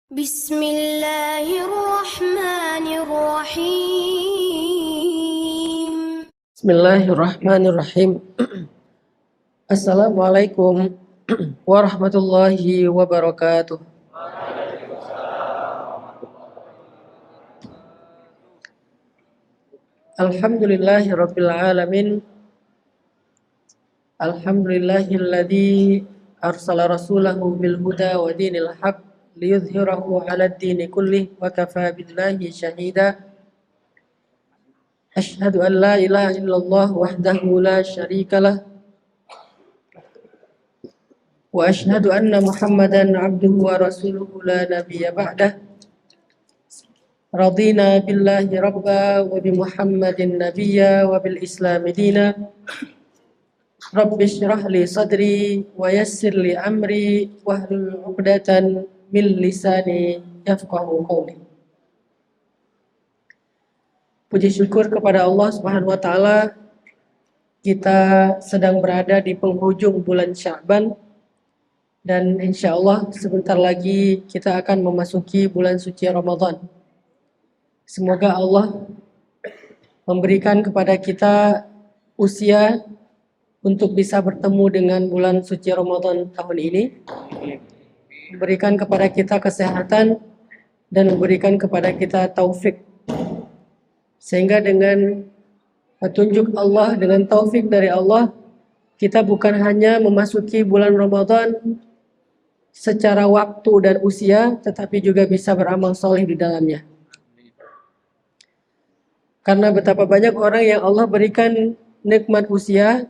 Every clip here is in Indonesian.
Bismillahirrahmanirrahim. Bismillahirrahmanirrahim. Assalamualaikum warahmatullahi wabarakatuh. Alhamdulillahi rabbil alamin. Alhamdulillahilladzi arsala rasulahu bil huda wa dinil haq liyudhhirahu 'alad dini kullih wa kafaa billahi syahida. Asyhadu an la ilaha illallah wahdahu la syarikalah wa asyhadu anna Muhammadan 'abduhu wa rasuluhu la nabiyya ba'dah. Radina billahi rabba wa bi Muhammadin nabiyya wa bil islami dina. Rabbi shrah li sadri wa yassir li amri wahlul 'uqdatan min lisani yafqahu qawli. Puji syukur kepada Allah Subhanahu wa taala, kita sedang berada di penghujung bulan Sya'ban dan insya Allah sebentar lagi kita akan memasuki bulan suci Ramadan. Semoga Allah memberikan kepada kita usia untuk bisa bertemu dengan bulan suci Ramadan tahun ini, memberikan kepada kita kesehatan dan memberikan kepada kita taufik, sehingga dengan petunjuk Allah, dengan taufik dari Allah, kita bukan hanya memasuki bulan Ramadan secara waktu dan usia, tetapi juga bisa beramal soleh di dalamnya. Karena betapa banyak orang yang Allah berikan nikmat usia,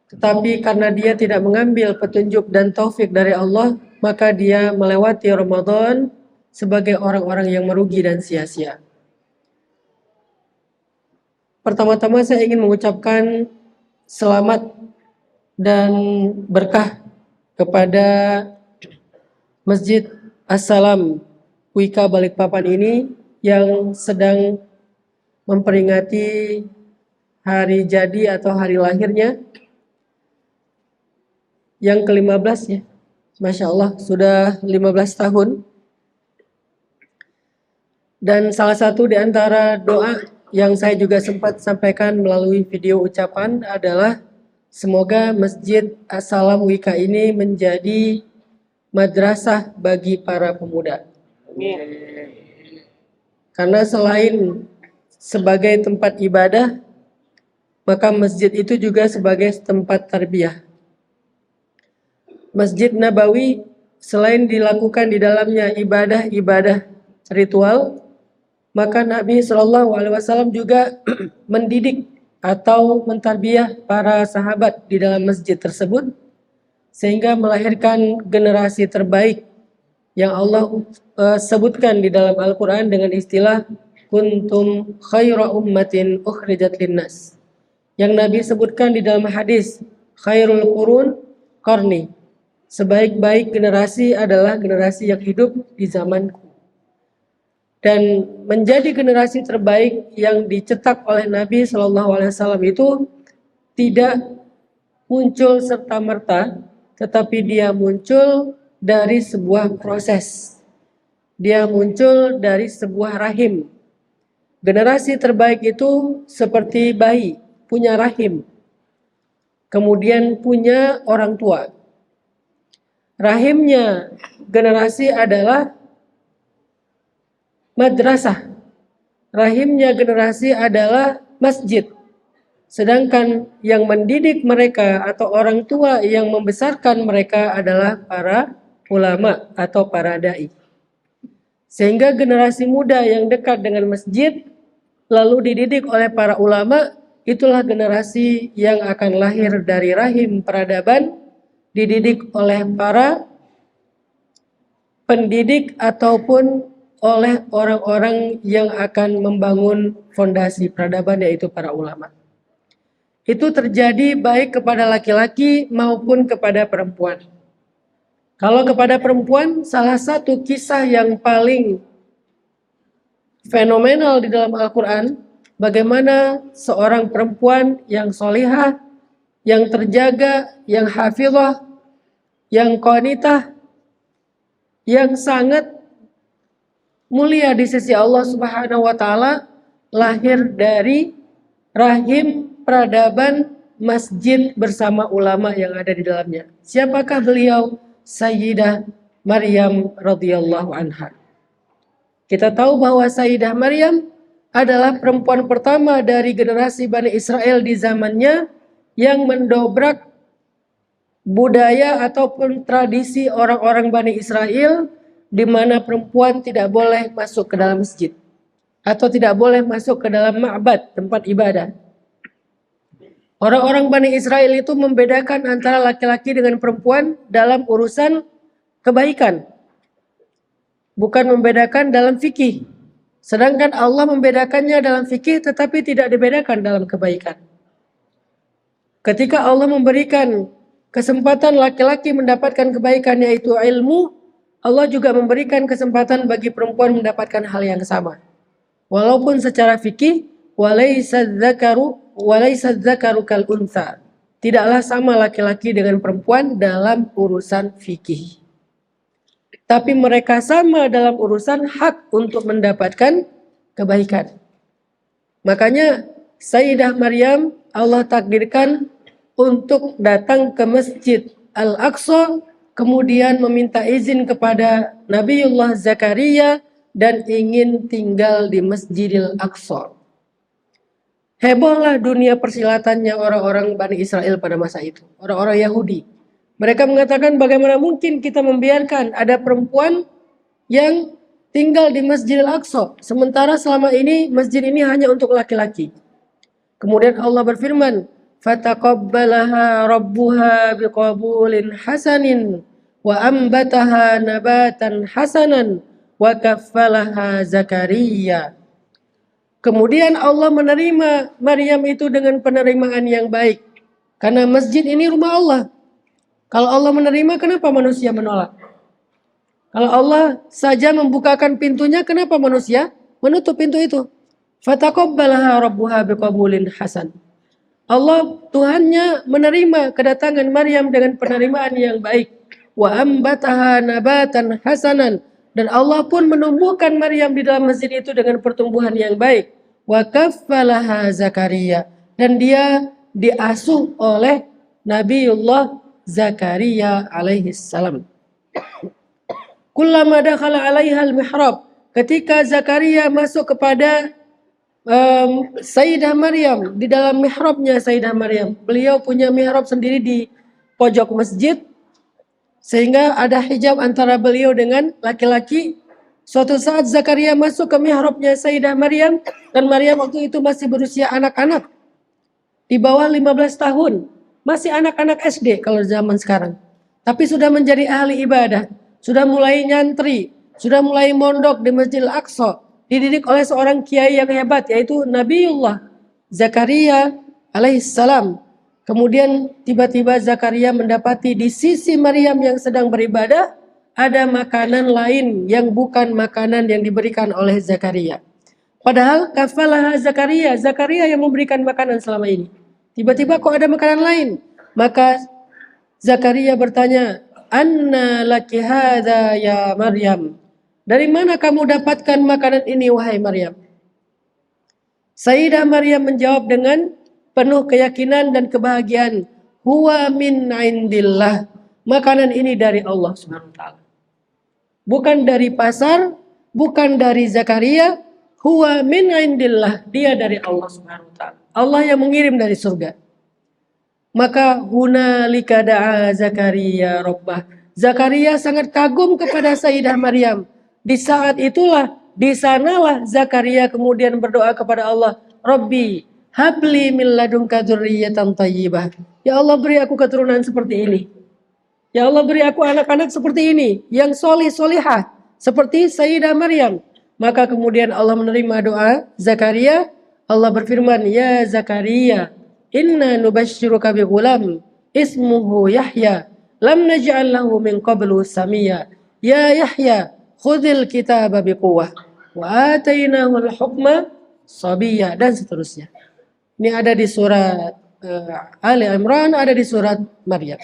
tetapi karena dia tidak mengambil petunjuk dan taufik dari Allah, maka dia melewati Ramadan sebagai orang-orang yang merugi dan sia-sia. Pertama-tama saya ingin mengucapkan selamat dan berkah kepada Masjid As-Salam Wika Balikpapan ini yang sedang memperingati hari jadi atau hari lahirnya yang ke-15 ya. Masya Allah, sudah 15 tahun. Dan salah satu di antara doa yang saya juga sempat sampaikan melalui video ucapan adalah semoga Masjid As-Salam Wika ini menjadi madrasah bagi para pemuda. Karena selain sebagai tempat ibadah, maka masjid itu juga sebagai tempat tarbiyah. Masjid Nabawi selain dilakukan di dalamnya ibadah-ibadah ritual, maka Nabi SAW juga mendidik atau mentarbiyah para sahabat di dalam masjid tersebut, sehingga melahirkan generasi terbaik yang Allah sebutkan di dalam Al-Quran dengan istilah kuntum khaira ummatin ukhrijat linnas. Yang Nabi sebutkan di dalam hadis khairul qurun qarni, sebaik-baik generasi adalah generasi yang hidup di zamanku. Dan menjadi generasi terbaik yang dicetak oleh Nabi SAW itu tidak muncul serta-merta, tetapi dia muncul dari sebuah proses. Dia muncul dari sebuah rahim. Generasi terbaik itu seperti bayi, punya rahim. Kemudian punya orang tua. Rahimnya generasi adalah madrasah. Rahimnya generasi adalah masjid. Sedangkan yang mendidik mereka atau orang tua yang membesarkan mereka adalah para ulama atau para dai. Sehingga generasi muda yang dekat dengan masjid lalu dididik oleh para ulama, itulah generasi yang akan lahir dari rahim peradaban, dididik oleh para pendidik ataupun oleh orang-orang yang akan membangun fondasi peradaban, yaitu para ulama. Itu terjadi baik kepada laki-laki maupun kepada perempuan. Kalau kepada perempuan, salah satu kisah yang paling fenomenal di dalam Al-Quran, bagaimana seorang perempuan yang solihah, yang terjaga, yang hafizah, yang qanitah, yang sangat mulia di sisi Allah Subhanahu wa taala, lahir dari rahim peradaban masjid bersama ulama yang ada di dalamnya. Siapakah beliau? Sayyidah Maryam radhiyallahu anha. Kita tahu bahwa Sayyidah Maryam adalah perempuan pertama dari generasi Bani Israel di zamannya yang mendobrak budaya ataupun tradisi orang-orang Bani Israel di mana perempuan tidak boleh masuk ke dalam masjid atau tidak boleh masuk ke dalam ma'bad, tempat ibadah. Orang-orang Bani Israel itu membedakan antara laki-laki dengan perempuan dalam urusan kebaikan, bukan membedakan dalam fikih. Sedangkan Allah membedakannya dalam fikih tetapi tidak dibedakan dalam kebaikan. Ketika Allah memberikan kesempatan laki-laki mendapatkan kebaikan yaitu ilmu, Allah juga memberikan kesempatan bagi perempuan mendapatkan hal yang sama. Walaupun secara fikih walaysa dzakaru kal untha. Tidaklah sama laki-laki dengan perempuan dalam urusan fikih. Tapi mereka sama dalam urusan hak untuk mendapatkan kebaikan. Makanya Sayyidah Maryam Allah takdirkan untuk datang ke Masjid Al-Aqsa, kemudian meminta izin kepada Nabiullah Zakaria dan ingin tinggal di Masjidil Aqsa. Hebohlah dunia persilatannya orang-orang Bani Israel pada masa itu, orang-orang Yahudi. Mereka mengatakan bagaimana mungkin kita membiarkan ada perempuan yang tinggal di Masjidil Aqsa, sementara selama ini masjid ini hanya untuk laki-laki. Kemudian Allah berfirman, fataqabbalaha rabbuha biqabulin hasanin wa ambataha nabatan hasanan wa kaffalaha Zakaria. Kemudian Allah menerima Maryam itu dengan penerimaan yang baik. Karena masjid ini rumah Allah. Kalau Allah menerima, kenapa manusia menolak? Kalau Allah saja membukakan pintunya, kenapa manusia menutup pintu itu? Fataqabbalaha rabbuha biqabulin hasan. Allah Tuhannya menerima kedatangan Maryam dengan penerimaan yang baik. Wa ambataha nabatan hasanan. Dan Allah pun menumbuhkan Maryam di dalam masjid itu dengan pertumbuhan yang baik. Wa kaffalaha Zakaria. Dan dia diasuh oleh Nabiullah Zakaria alaihi salam. Kullama dakhala 'alaiha al-mihrab. Ketika Zakaria masuk kepada Sayyidah Maryam, di dalam mihrabnya Sayyidah Maryam. Beliau punya mihrab sendiri di pojok masjid, sehingga ada hijab antara beliau dengan laki-laki. Suatu saat Zakaria masuk ke mihrabnya Sayyidah Maryam, dan Maryam waktu itu masih berusia anak-anak, di bawah 15 tahun. Masih anak-anak SD kalau zaman sekarang. Tapi sudah menjadi ahli ibadah, sudah mulai nyantri, sudah mulai mondok di Masjidil Aqsa. Dididik oleh seorang kiai yang hebat yaitu Nabiullah Zakaria alaihissalam. Kemudian tiba-tiba Zakaria mendapati di sisi Maryam yang sedang beribadah ada makanan lain yang bukan makanan yang diberikan oleh Zakaria. Padahal kafalah Zakaria, Zakaria yang memberikan makanan selama ini. Tiba-tiba kok ada makanan lain. Maka Zakaria bertanya, "Anna laki hadza ya Maryam?" Dari mana kamu dapatkan makanan ini wahai Maryam? Sayyidah Maryam menjawab dengan penuh keyakinan dan kebahagiaan, "Huwa min indillah." Makanan ini dari Allah Subhanahu wa taala. Bukan dari pasar, bukan dari Zakaria, huwa min indillah, dia dari Allah Subhanahu wa taala. Allah yang mengirim dari surga. Maka hunalika da'a Zakaria rabbah. Zakaria sangat kagum kepada Sayyidah Maryam. Di saat itulah, di sanalah Zakaria kemudian berdoa kepada Allah, Rabbi, habli min ladunka dzurriyyatan thayyibah. Ya Allah, beri aku keturunan seperti ini. Ya Allah, beri aku anak-anak seperti ini, yang solih solihah, seperti Sayyidah Maryam. Maka kemudian Allah menerima doa Zakaria. Allah berfirman, ya Zakaria, inna nubashshiruka bi ghulam ismuhu Yahya lam naj'al lahu min qablu samia ya Yahya khudhil kitaba biquwwah wa atainahu al-hukma sabiyya, dan seterusnya. Ini ada di surat Ali Imran, ada di surat Maryam.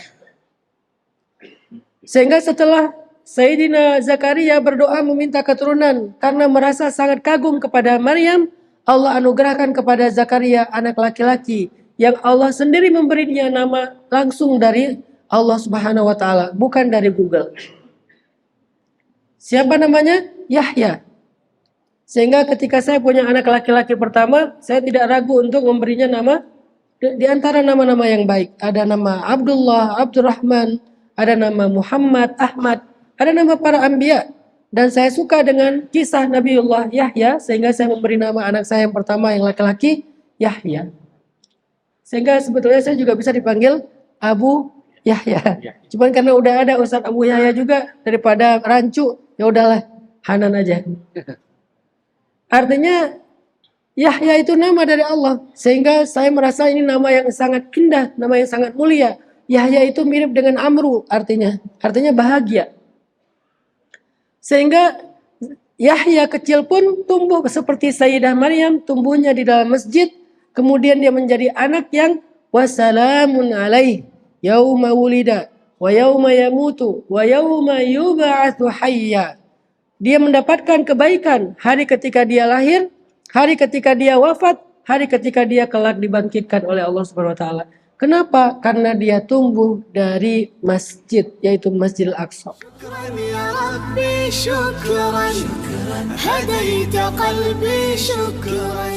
Sehingga setelah Sayyidina Zakaria berdoa meminta keturunan karena merasa sangat kagum kepada Maryam. Allah anugerahkan kepada Zakaria anak laki-laki yang Allah sendiri memberinya nama langsung dari Allah Subhanahu wa taala, bukan dari Google. Siapa namanya? Yahya. Sehingga ketika saya punya anak laki-laki pertama, saya tidak ragu untuk memberinya nama di antara nama-nama yang baik. Ada nama Abdullah, Abdurrahman, ada nama Muhammad, Ahmad, ada nama para anbiya. Dan saya suka dengan kisah Nabiullah Yahya, sehingga saya memberi nama anak saya yang pertama yang laki-laki Yahya. Sehingga sebetulnya saya juga bisa dipanggil Abu Yahya. Cuman karena udah ada Ustadz Abu Yahya juga, daripada rancu, ya udahlah Hanan aja. Artinya Yahya itu nama dari Allah, sehingga saya merasa ini nama yang sangat indah, nama yang sangat mulia. Yahya itu mirip dengan Amru, artinya bahagia. Sehingga Yahya kecil pun tumbuh seperti Sayyidah Maryam, tumbuhnya di dalam masjid, kemudian dia menjadi anak yang wassalamun alaih yauma wulida wa yauma yamutu wa yauma yub'atsu hayya. Dia mendapatkan kebaikan hari ketika dia lahir, hari ketika dia wafat, hari ketika dia kelak dibangkitkan oleh Allah Subhanahu wa taala. Kenapa? Karena dia tumbuh dari masjid, yaitu Masjidil Aqsa. شكرا يا ربي شكرا هديت قلبي شكرا